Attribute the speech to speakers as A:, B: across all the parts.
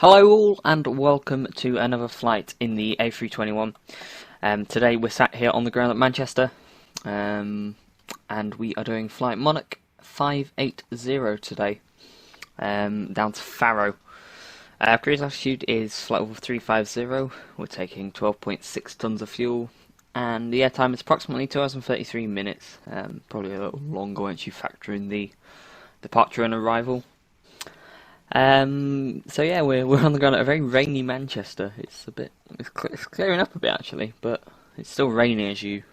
A: Hello all and welcome to another flight in the A321. Today we're sat here on the ground at Manchester and we are doing flight MON580 today down to Faro. Cruise altitude is flight level 350, we're taking 12.6 tons of fuel and the airtime is approximately 2 hours and 33 minutes, probably a little longer once you factor in the departure and arrival. So yeah, we're on the ground at a very rainy Manchester. It's clearing up a bit actually, but it's still raining I'm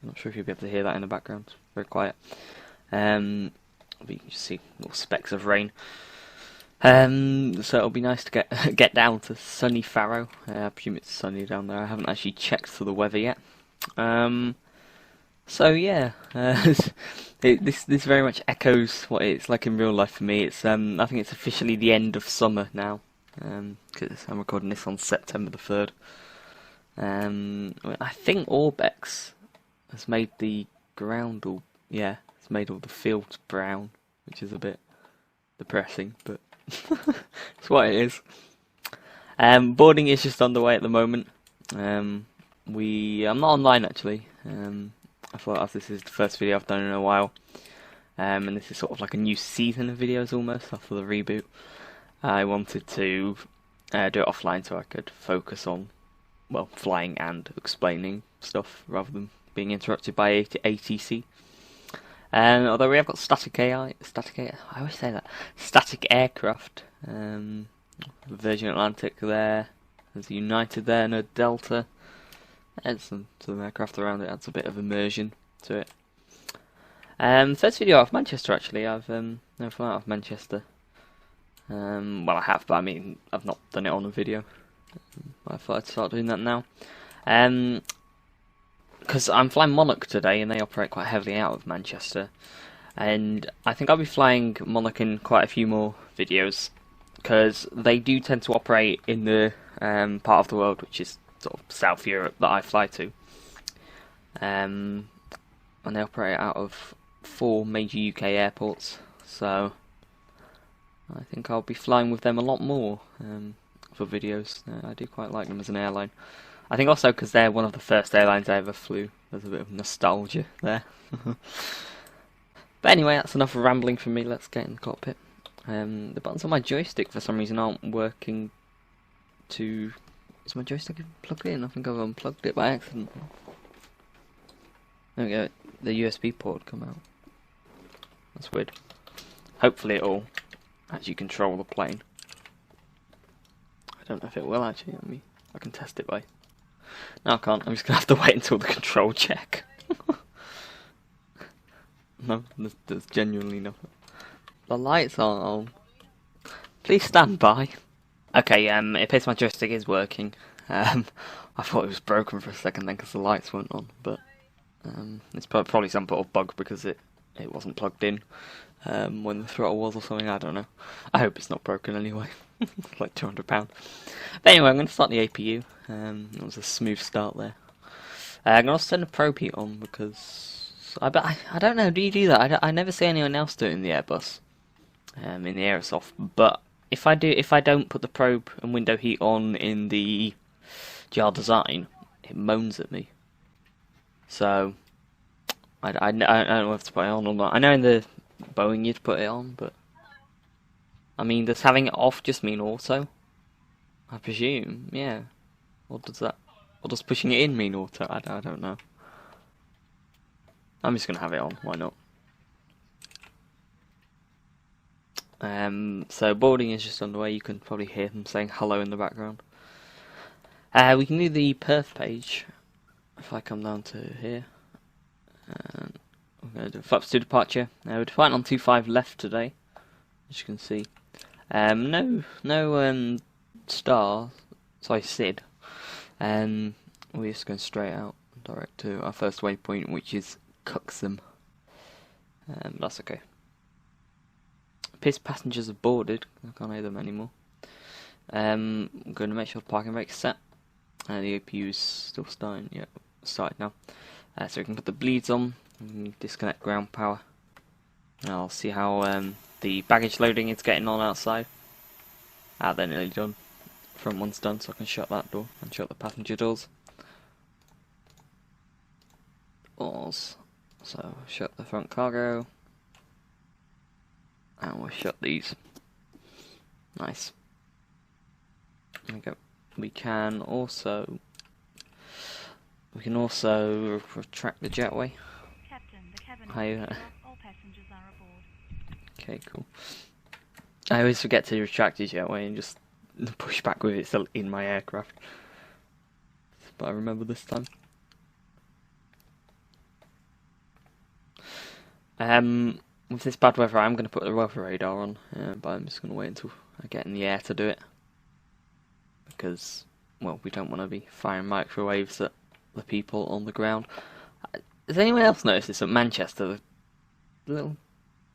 A: not sure if you'll be able to hear that in the background. It's very quiet. But you can just see little specks of rain. So it'll be nice to get down to sunny Faro. I presume it's sunny down there. I haven't actually checked for the weather yet. So yeah, this very much echoes what it's like in real life for me. It's I think it's officially the end of summer now, because I'm recording this on September the 3rd. I think Orbex has made the ground it's made all the fields brown, which is a bit depressing, but it's what it is. Boarding is just underway at the moment. I'm not online actually. I thought as this is the first video I've done in a while, and this is sort of like a new season of videos almost after the reboot. I wanted to do it offline so I could focus on, well, flying and explaining stuff rather than being interrupted by ATC. Although we have got static aircraft. Virgin Atlantic there, there's United there, and a Delta. Adds some aircraft around it, adds a bit of immersion to it. First video out of Manchester actually. I've never flown out of Manchester. Well, I have, but I mean I've not done it on a video. I thought I'd start doing that now. Because I'm flying Monarch today, and they operate quite heavily out of Manchester. And I think I'll be flying Monarch in quite a few more videos, because they do tend to operate in the part of the world which is sort of South Europe that I fly to, and they operate out of 4 major UK airports, so I think I'll be flying with them a lot more for videos. I do quite like them as an airline. I think also because they're one of the first airlines I ever flew, there's a bit of nostalgia there. But anyway, that's enough rambling from me, let's get in the cockpit. The buttons on my joystick for some reason aren't working to... Is my joystick plugged in? I think I've unplugged it by accident. There we go, the USB port come out. That's weird. Hopefully it'll actually control the plane. I don't know if it will actually. I can test it by... No, I can't. I'm just going to have to wait until the control check. No, there's genuinely nothing. The lights aren't on. Please stand by. Okay, it appears my joystick is working. I thought it was broken for a second then because the lights weren't on, but it's probably some sort of bug because it wasn't plugged in when the throttle was or something, I don't know. I hope it's not broken anyway. It's like £200. But anyway, I'm going to start the APU. It was a smooth start there. I'm going to turn the probe heat on because I don't know, do you do that? I never see anyone else do it in the Airbus, in the Aerosoft, but if I don't put the probe and window heat on in the GR design, it moans at me. So I don't know if to put it on or not. I know in the Boeing you'd put it on, but I mean, does having it off just mean auto? I presume, yeah. Or does pushing it in mean auto? I don't know. I'm just gonna have it on. Why not? So boarding is just underway. You can probably hear them saying hello in the background. We can do the perf page if I come down to here. We're going to do flaps to departure. We're departing on 25 left today, as you can see. No star. Sorry, Sid. We're just going straight out, direct to our first waypoint, which is Cuxham. That's okay. Passengers have boarded. I can't hear them anymore. I'm going to make sure the parking brake's set. The APU is still starting. Yeah, started now. So we can put the bleeds on. And disconnect ground power. And I'll see how the baggage loading is getting on outside. They're nearly done. front one's done, so I can shut that door and shut the passenger doors. Doors. So shut the front cargo, and we'll shut these. Nice. There we go. We can also retract the jetway.
B: Captain, the cabin all passengers are aboard.
A: Okay, cool. I always forget to retract the jetway and just push back with it still in my aircraft. But I remember this time. With this bad weather, I'm going to put the weather radar on, but I'm just going to wait until I get in the air to do it. Because, well, we don't want to be firing microwaves at the people on the ground. Has anyone else noticed this at Manchester? The little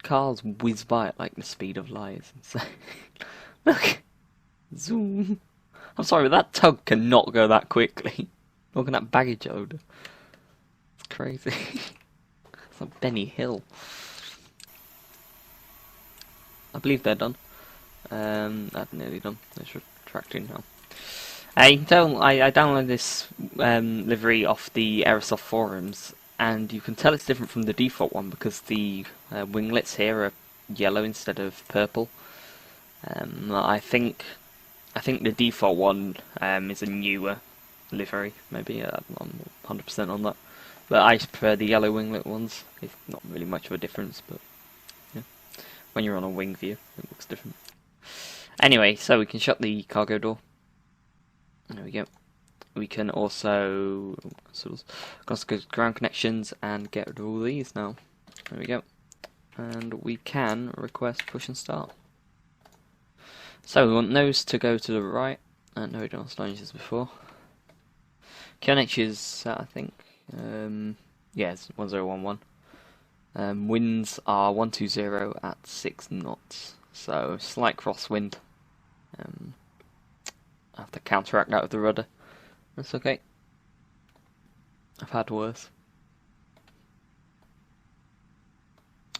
A: cars whiz by at like the speed of light. It's insane. Look! Zoom! I'm sorry, but that tug cannot go that quickly. Look at that baggage loader. It's crazy. It's like Benny Hill. I believe they're done. That's nearly done. It's retracting now. I downloaded this livery off the Aerosoft forums, and you can tell it's different from the default one because the winglets here are yellow instead of purple. I think the default one is a newer livery. Maybe I'm not 100% on that, but I prefer the yellow winglet ones. It's not really much of a difference, but yeah, when you're on a wing view, it looks different. Anyway, so we can shut the cargo door. There we go. We can also go to ground connections and get rid of all these now. There we go. And we can request push and start. So we want those to go to the right. No, we don't have as before. QNH is, I think, yes, 1011. Winds are 120 at 6 knots. So slight crosswind. I have to counteract that with the rudder. That's okay. I've had worse.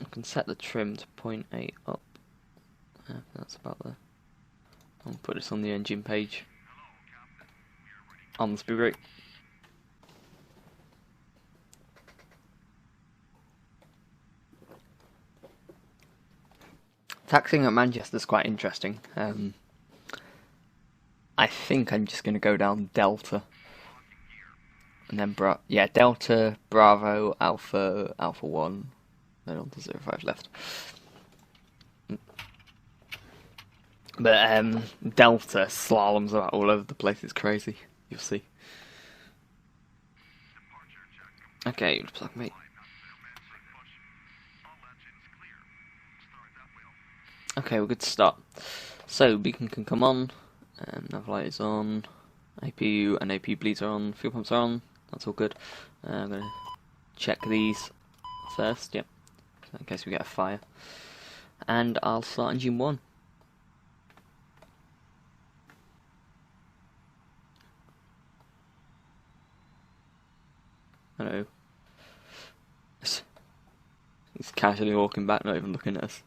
A: I can set the trim to 0.8 up. That's about there. I'll put this on the engine page. On the speed brake. Taxiing at Manchester is quite interesting. I think I'm just going to go down Delta. And then Delta, Bravo, Alpha, Alpha 1. Then on to 05 left. But Delta slaloms about all over the place. It's crazy. You'll see. Okay, looks like me. Okay, we're good to start. So beacon can come on. Nav light is on. APU and AP bleeds are on. Fuel pumps are on. That's all good. I'm gonna check these first. Yep. In case we get a fire. And I'll start engine 1. Hello. He's casually walking back, not even looking at us.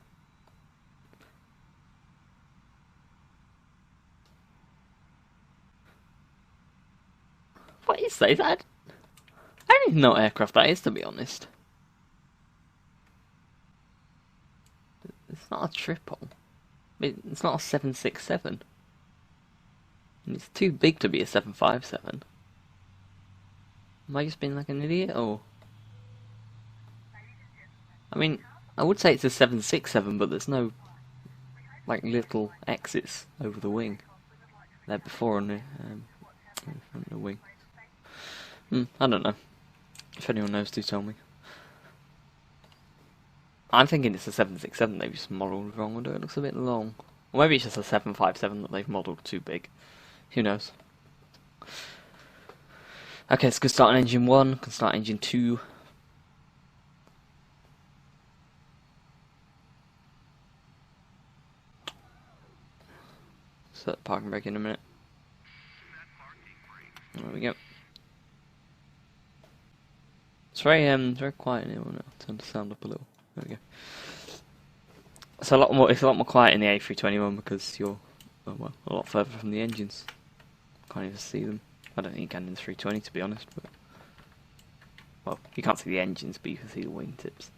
A: What is that? Is that? I don't even know what aircraft that is, to be honest. It's not a triple. It's not a 767. And it's too big to be a 757. Am I just being like an idiot, or? I mean, I would say it's a 767, but there's no, like, little exits over the wing. There before on the wing. I don't know. If anyone knows, do tell me. I'm thinking it's a 767 they've just modelled wrong, although it looks a bit long. Or maybe it's just a 757 that they've modelled too big. Who knows? Okay, so can start on engine 1, can start engine 2. Set parking brake in a minute. There we go. It's very quiet in here. I'll turn the sound up a little. There we go. It's a lot more quiet in the A321 because you're Oh well, a lot further from the engines. Can't even see them. I don't think you can in the 320 to be honest, but well, you can't see the engines, but you can see the wingtips.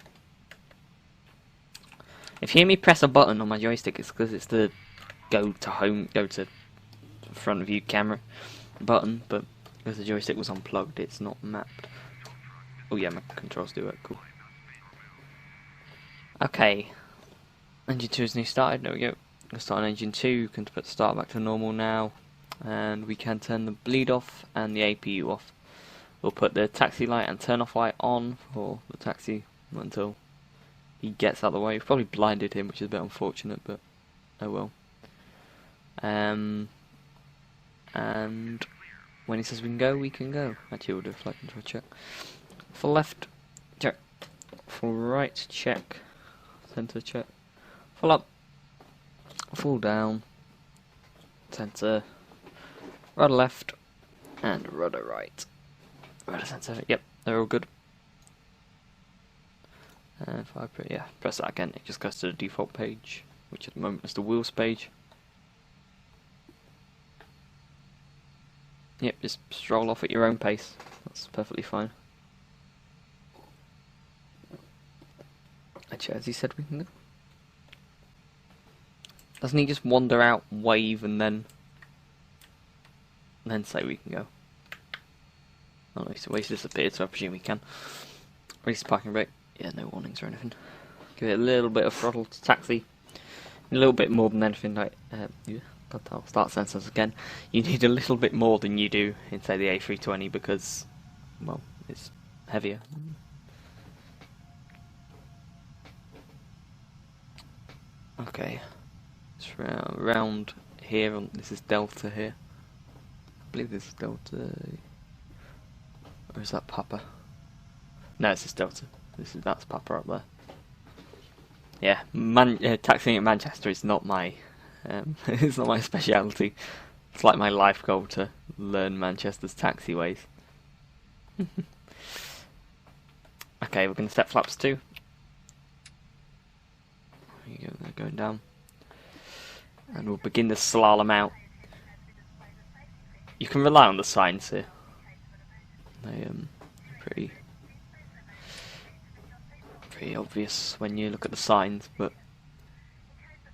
A: If you hear me press a button on my joystick, it's because it's the go to front view camera button, but because the joystick was unplugged, it's not mapped. Oh yeah, my controls do work, cool. Okay, engine 2 is new started, there we go. Let's start on engine 2, you can put start back to normal now, and we can turn the bleed off and the APU off. We'll put the taxi light and turn off light on for the taxi until he gets out of the way. We've probably blinded him, which is a bit unfortunate, but oh well. And when he says we can go. Actually, we'll do a flight control check. For left, check. For right, check. Center, check. Full up. Full down. Center. Rudder left. And rudder right. Rudder center. Yep, they're all good. And if I press that again, it just goes to the default page, which at the moment is the wheels page. Yep, just stroll off at your own pace. That's perfectly fine. Actually, as he said, we can go. Doesn't he just wander out, wave, and then say we can go? Oh, he's disappeared, so I presume we can. Release parking brake. Yeah, no warnings or anything. Give it a little bit of throttle to taxi. A little bit more than anything like I'll start sensors again. You need a little bit more than you do in say the A320 because, well, it's heavier. Okay, it's round here. This is Delta here. I believe this is Delta. Or is that Papa? No, it's just Delta. That's Papa up there. Yeah, taxiing at Manchester is not my it's not my speciality. It's like my life goal to learn Manchester's taxiways. Okay, we're going to set flaps 2. There you go, they're going down. And we'll begin the slalom out. You can rely on the signs here. They pretty obvious when you look at the signs, but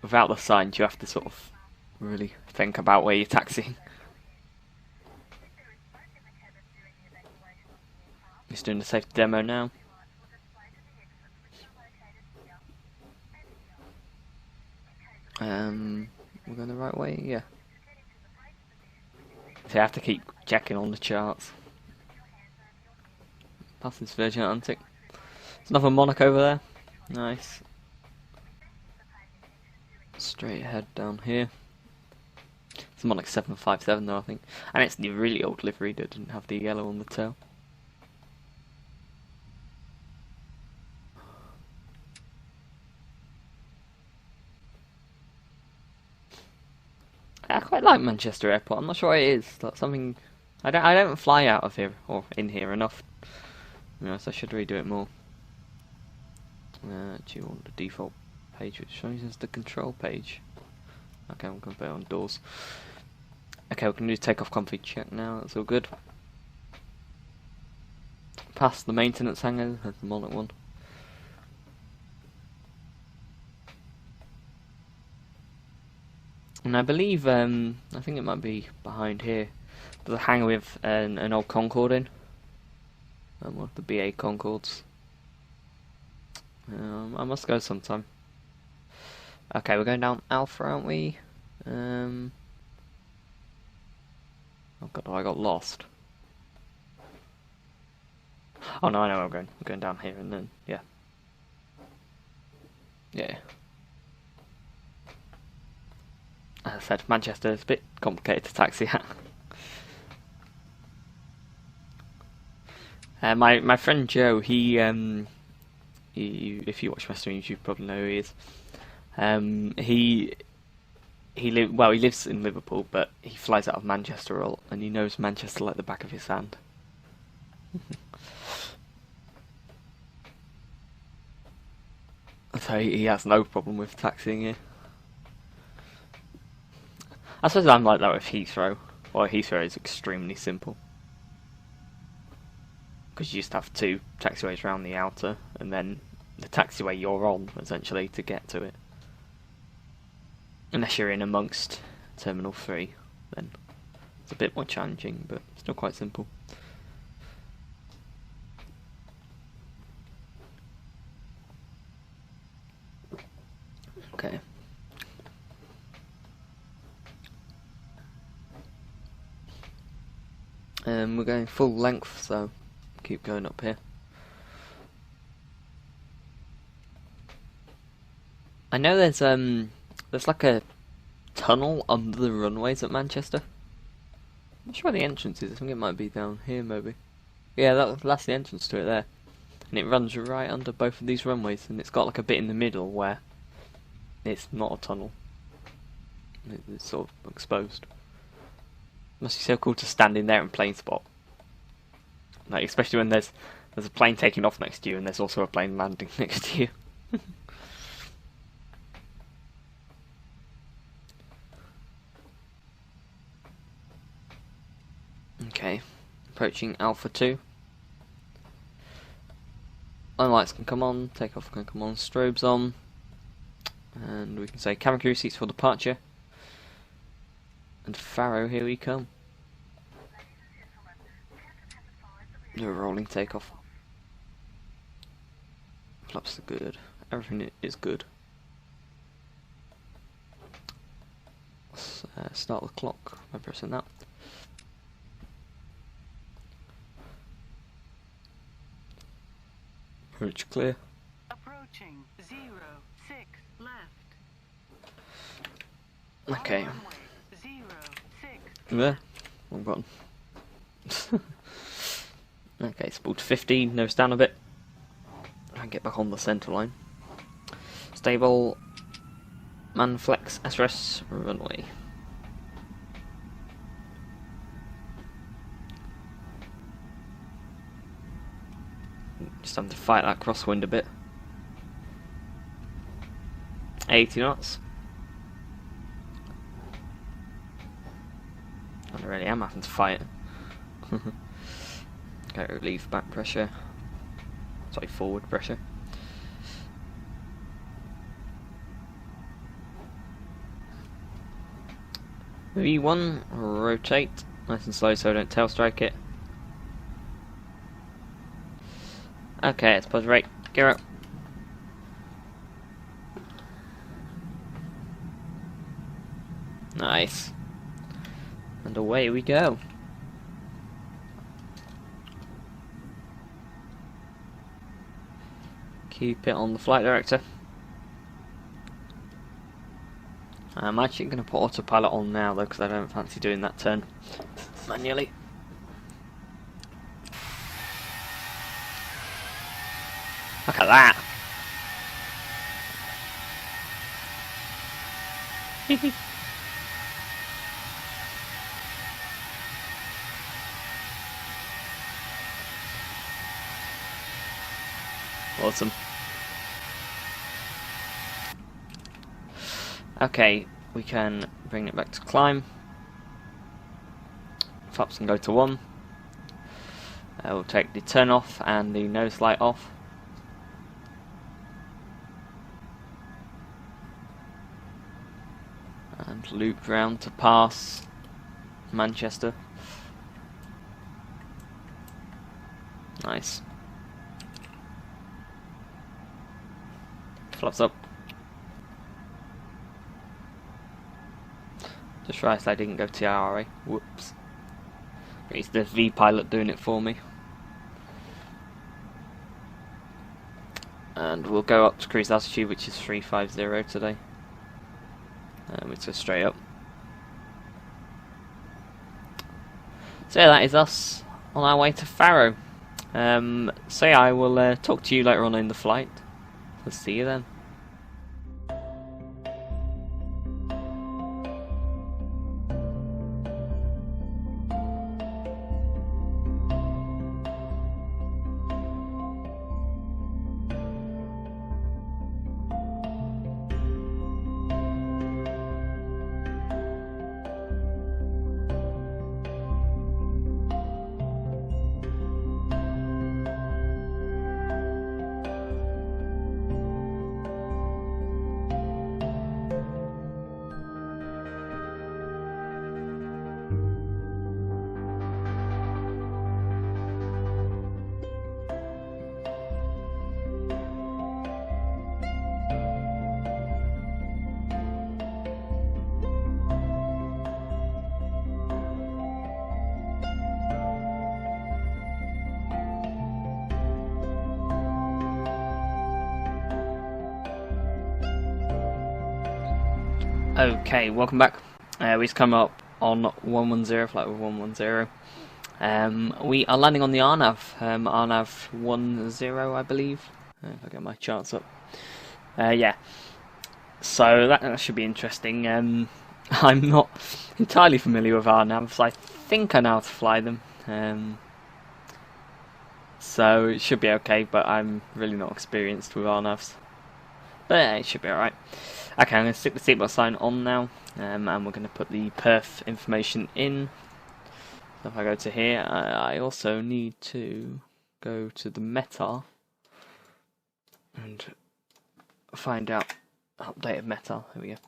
A: without the signs you have to sort of really think about where you're taxiing. He's doing the safety demo now. We're going the right way, yeah. So I have to keep checking on the charts. Past this Virgin Atlantic. There's another Monarch over there. Nice. Straight ahead down here. It's a Monarch 757 though, I think. And it's the really old livery that didn't have the yellow on the tail. I quite like Manchester Airport. I'm not sure what it is. That's something I don't fly out of here or in here enough. You know, so I should redo it more. Do you want the default page which shows us the control page? Okay, I'm going to put it on doors. Okay, we can do takeoff config check now. That's all good. Past the maintenance hangar. That's the Monarch one. And I believe, I think it might be behind here. There's a hangar with an old Concorde in. One of the BA Concordes. I must go sometime. Okay, we're going down Alpha, aren't we? Oh god, I got lost. Oh no, I know where I'm going. I'm going down here and then, yeah. Yeah. As I said, Manchester is a bit complicated to taxi at. My friend Joe, he if you watch my streams, you probably know who he is. He lives in Liverpool, but he flies out of Manchester a lot, and he knows Manchester like the back of his hand. So he has no problem with taxiing here. I suppose I'm like that with Heathrow. Well, Heathrow is extremely simple. Because you just have two taxiways around the outer, and then the taxiway you're on, essentially, to get to it. Unless you're in amongst Terminal 3, then it's a bit more challenging, but still quite simple. Okay. We're going full length, so keep going up here. I know there's like a tunnel under the runways at Manchester. I'm not sure where the entrance is. I think it might be down here, maybe. Yeah, that's the entrance to it there, and it runs right under both of these runways, and it's got like a bit in the middle where it's not a tunnel. It's sort of exposed. Must be so cool to stand in there and plane spot. Like, especially when there's a plane taking off next to you and there's also a plane landing next to you. Okay, approaching Alpha 2. Lights can come on, takeoff can come on, strobes on. And we can say cabin crew seats for departure. And Faro, here we come. Do a rolling takeoff. Flaps are good. Everything is good. Let's start the clock by pressing that. Approach clear.
C: Approaching 06 left.
A: Okay.
C: 06.
A: There. Wrong button. Okay, spool to 15, nose down a bit. And get back on the centre line. Stable. Manflex SRS runway. Just having to fight that crosswind a bit. 80 knots. I really am having to fight it. Okay, relieve back pressure. Sorry, forward pressure. V1, rotate. Nice and slow so I don't tail strike it. Okay, let's pause rate. Gear up. Nice. And away we go. Keep it on the flight director. I'm actually going to put autopilot on now though, because I don't fancy doing that turn manually. Look at that! Awesome. Okay, we can bring it back to climb. Flaps can go to 1. We'll take the turn off and the nose light off. And loop round to pass Manchester. Nice. Flaps up. Just realised I didn't go TRA. Whoops. It's the V pilot doing it for me. And we'll go up to cruise altitude, which is 350 today. It's just straight up. So yeah, that is us on our way to Faro. So yeah, I will talk to you later on in the flight. So see you then. Okay, welcome back. We've come up on 110, flight with 110. We are landing on the RNAV, RNAV 10, I believe. If I get my charts up. Yeah, so that should be interesting. I'm not entirely familiar with RNAVs. I think I know how to fly them. So it should be okay, but I'm really not experienced with RNAVs. But it should be alright. Okay, I'm going to stick the seatbelt sign on now, and we're going to put the perf information in. So if I go to here, I also need to go to the METAR and find out updated METAR. There we go.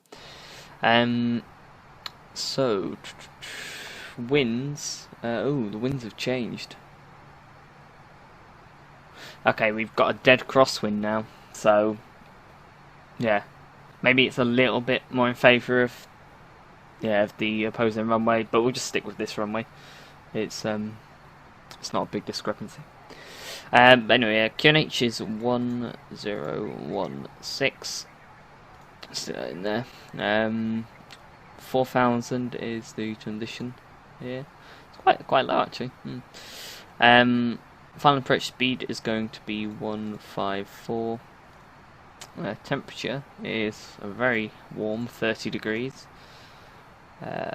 A: So winds. Oh, the winds have changed. Okay, we've got a dead crosswind now. So yeah. Maybe it's a little bit more in favour of the opposing runway, but we'll just stick with this runway. It's not a big discrepancy. Anyway, QNH is 1016. Still in there. 4000 is the transition here. It's quite low actually. Final approach speed is going to be 154. Temperature is a very warm 30 degrees.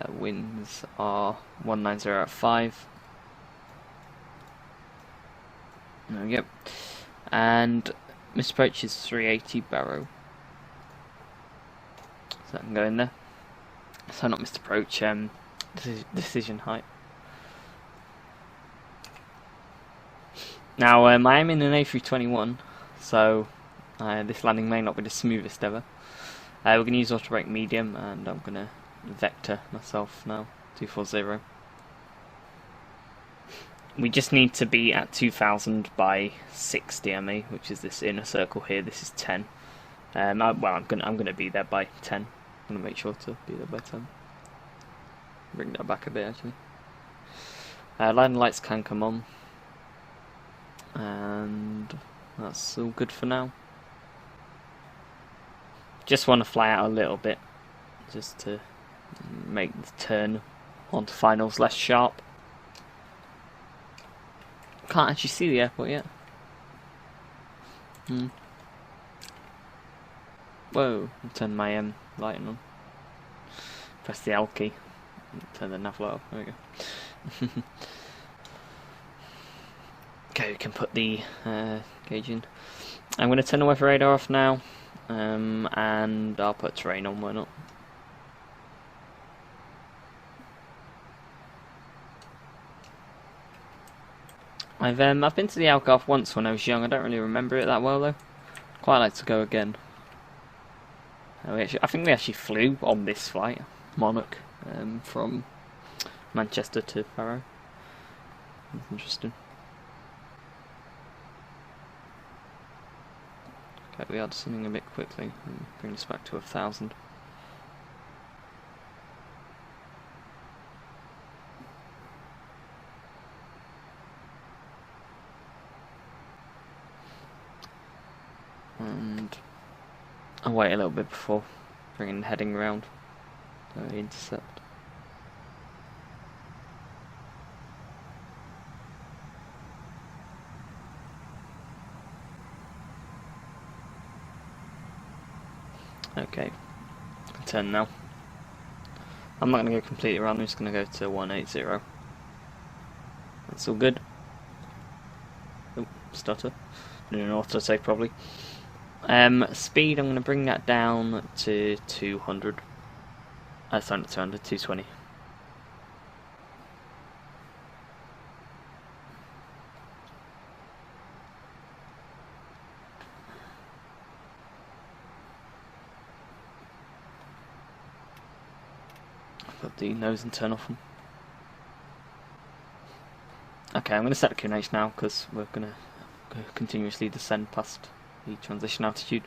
A: Winds are 190 at 5. There we go. And missed approach is 380 barrow. So that can go in there. So not missed approach, decision height. Now I am in an A321, so this landing may not be the smoothest ever. We're going to use auto brake medium, and I'm going to vector myself now, 240. We just need to be at 2000 by 60 ME, which is this inner circle here. This is 10. I'm gonna be there by 10. I'm gonna make sure to be there by 10. Bring that back a bit actually. Line lights can come on, and that's all good for now. Just want to fly out a little bit, just to make the turn onto finals less sharp. Can't actually see the airport yet. Whoa! I'll turn my lighting on. Press the L key. Turn the nav light off. There we go. Okay, we can put the gauge in. I'm going to turn the weather radar off now. And I'll put terrain on, why not? I've been to the Algarve once when I was young. I don't really remember it that well though. Quite like to go again. I think we actually flew on this flight, Monarch, from Manchester to Faro. That's interesting. Okay, we are descending a bit quickly. Bring this back to 1000. And I'll wait a little bit before bringing the heading round. The intercept. Okay, turn now. I'm not going to go completely around, I'm just going to go to 180. That's all good. Oh, stutter. Doing an auto take probably. Speed, I'm going to bring that down to 200. Sorry, not 200, 220. Put the nose and turn off them. Okay, I'm going to set the QNH now because we're going to continuously descend past the transition altitude.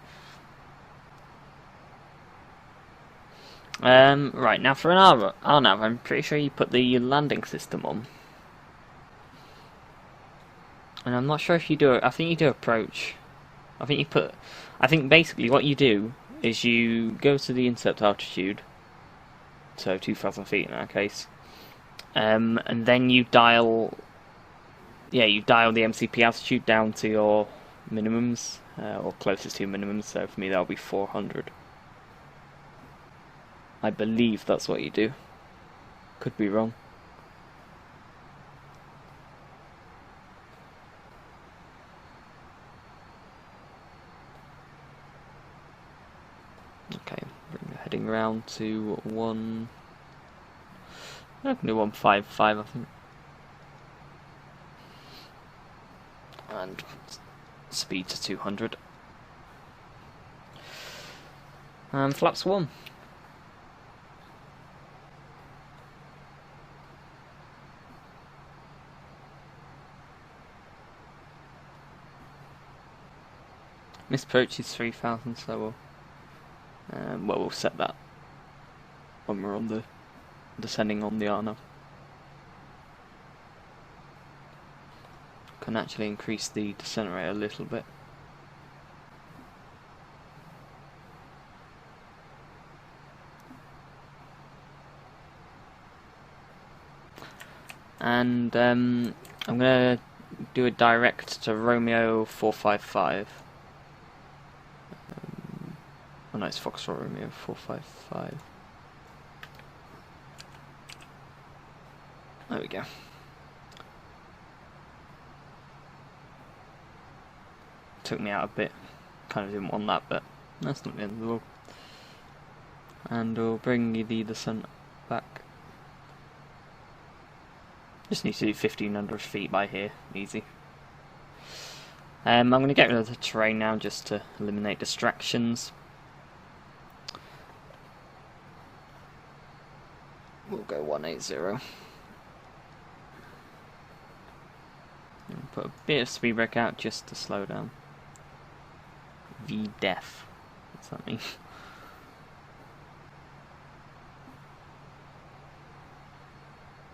A: Right, now for an RNAV, I'm pretty sure you put the landing system on. And I'm not sure if you do it, I think you do approach. I think basically what you do is you go to the intercept altitude, so 2,000 feet in that case. And then you dial, you dial the MCP altitude down to your minimums, or closest to your minimums. So for me, that'll be 400. I believe that's what you do. Could be wrong. Okay, heading round to I can do 155, I think. And speed to 200. And flaps 1. Missed approach is 3,000, so we'll set that when we're on the descending on the Arno. Can actually increase the descent rate a little bit. And I'm gonna do a direct to Romeo 455. Oh no, it's Foxtrot Romeo 455. There we go. Took me out a bit. Kind of didn't want that, but that's not the end of the world. And we'll bring the descent back. Just need to do 1,500 feet by here. Easy. I'm going to get rid of the terrain now just to eliminate distractions. We'll go 180. And put a bit of speed brake out just to slow down. V-def. What's that mean?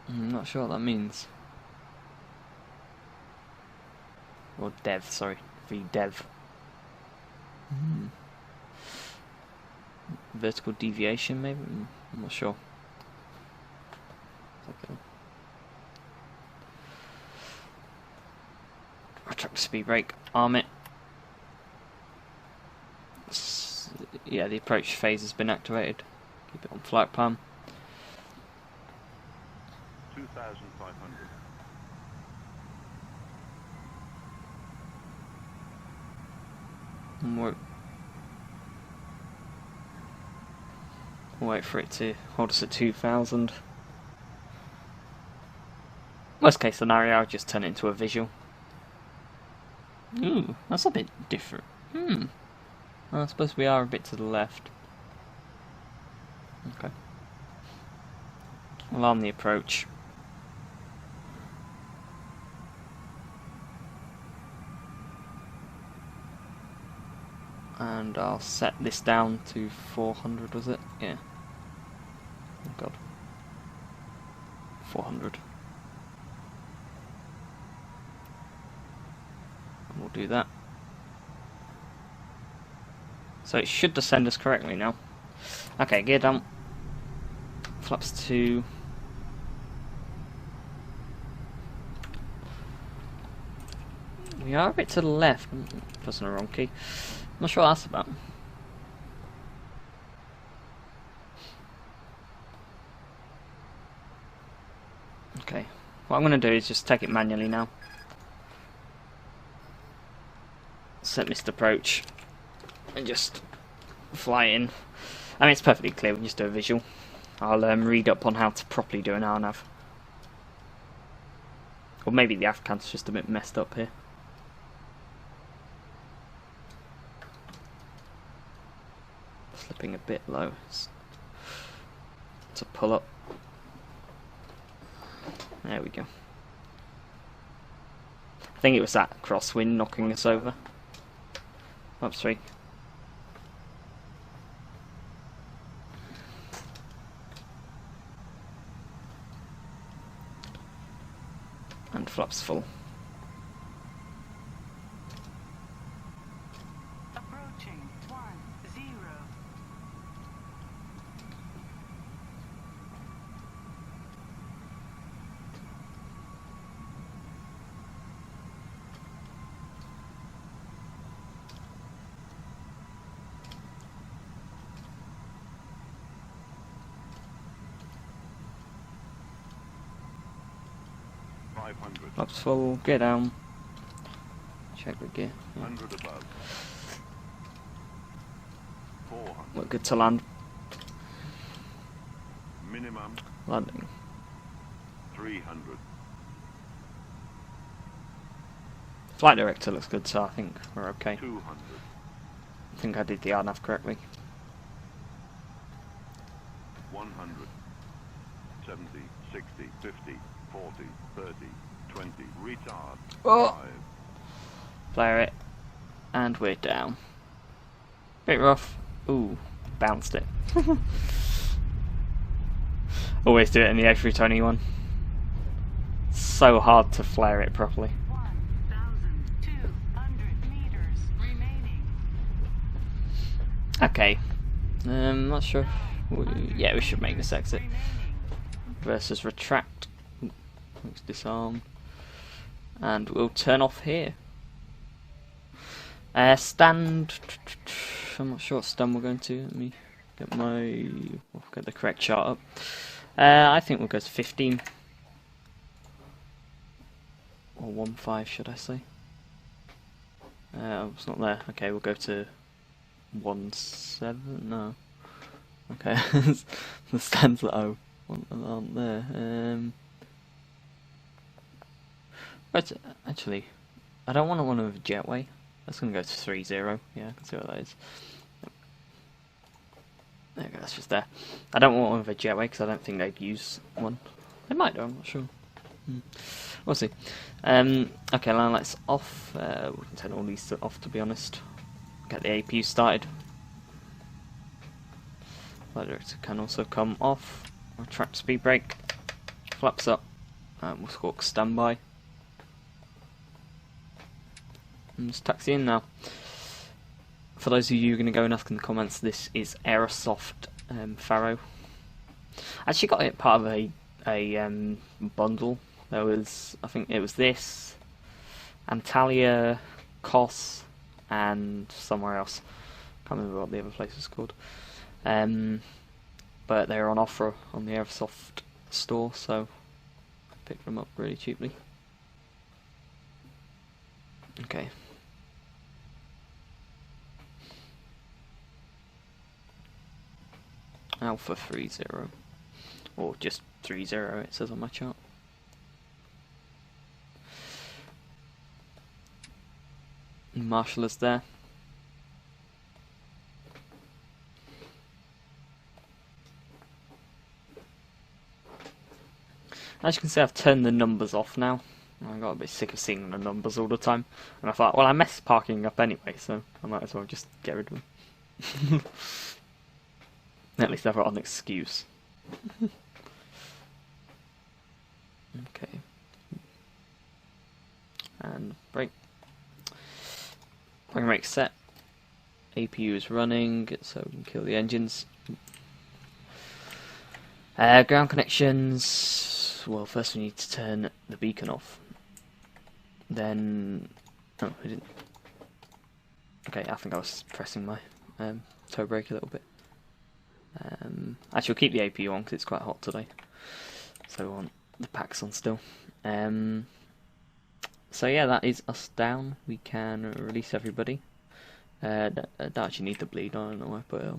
A: I'm not sure what that means. Or dev, sorry. V-dev. Vertical deviation, maybe? I'm not sure. Okay. Retract the speed brake, arm it. Yeah, the approach phase has been activated. Keep it on flight plan.
D: 2,500.
A: And we'll wait for it to hold us at 2,000. Worst case scenario, I'll just turn it into a visual. Ooh, that's a bit different. I suppose we are a bit to the left. Okay. We'll arm the approach. And I'll set this down to 400, was it? Yeah. Oh god. 400. And we'll do that. So it should descend us correctly now. Okay, gear down. Flaps 2. We are a bit to the left. Pressing the wrong key. Not sure what that's about. Okay, what I'm going to do is just take it manually now. Set missed approach and just fly in. I mean, it's perfectly clear, we can just do a visual. I'll read up on how to properly do an RNAV. Or maybe the Afghan's just a bit messed up here. Slipping a bit low. To pull up. There we go. I think it was that crosswind knocking us over. Up 3. And flaps full.
C: Approaching 10.
D: 500.
A: Flaps full, gear down. Check the gear. Yeah.
D: 100 above. 400.
A: We're good to land.
D: Minimum
A: Landing.
D: 300.
A: Flight director looks good, so I think we're okay.
D: 200.
A: I think I did the RNAV correctly.
D: 100. 70, 60, 50, 40, 30, 20. Retard.
A: Oh.
D: 5.
A: Flare it. And we're down. Bit rough. Ooh, bounced it. Always do it in the A321. So hard to flare it properly.
C: 1,200 meters remaining.
A: Okay. Not sure. Yeah, we should make this exit. Versus retract. Let's disarm. And we'll turn off here. Stand. I'm not sure what stand we're going to. Let me get the correct chart up. I think we'll go to 15. Or 15, should I say? It's not there. Okay, we'll go to 17. No. Okay, the stands that aren't there. But actually, I don't want one with a jetway. That's going to go to 30. Yeah, I can see what that is. There we go, that's just there. I don't want one with a jetway because I don't think they'd use one. They might do, I'm not sure. We'll see. Okay, line lights off. We can turn all these off, to be honest. Get the APU started. Flight director can also come off. Retract speed brake. Flaps up. We'll squawk standby. And just taxi in now. For those of you who are going to go and ask in the comments, this is Aerosoft Faro. I actually got it part of a bundle. There was, I think it was this, Antalya, Kos, and somewhere else. Can't remember what the other place was called. But they were on offer on the Aerosoft store, so I picked them up really cheaply. Okay. Alpha 30, or just 30 it says on my chart. Marshall is there. As you can see, I've turned the numbers off now. I got a bit sick of seeing the numbers all the time, and I thought, well, I mess parking up anyway, so I might as well just get rid of them. At least I've got an excuse. Okay. And brake. Brake set. APU is running, so we can kill the engines. Ground connections. Well, first we need to turn the beacon off. Then, oh, we didn't. Okay, I think I was pressing my toe brake a little bit. Actually, we'll keep the APU on because it's quite hot today, so we want the packs on still. So yeah, that is us down. We can release everybody. Don't actually need the bleed on, I don't know why I put it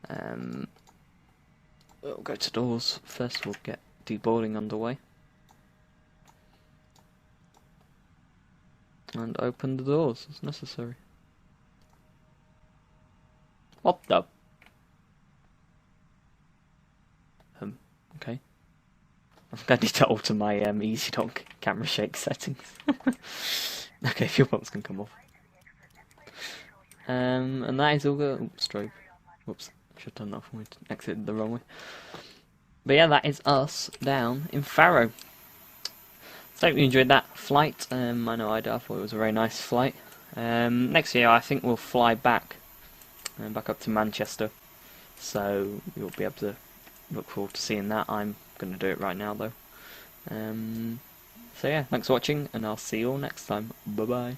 A: on. We'll go to doors. First we'll get deboarding underway. And open the doors as necessary. What the? Okay. I think I need to alter my EasyDock camera shake settings. Okay, fuel pumps can come off. And that is all good. Oops, strobe. Whoops, should have done that before we exited the wrong way. But yeah, that is us down in Faro. So hope you enjoyed that flight. I know I did. I thought it was a very nice flight. Next year I think we'll fly back up to Manchester. So you'll be able to look forward to seeing that. I'm going to do it right now though. So yeah, thanks for watching and I'll see you all next time. Bye bye.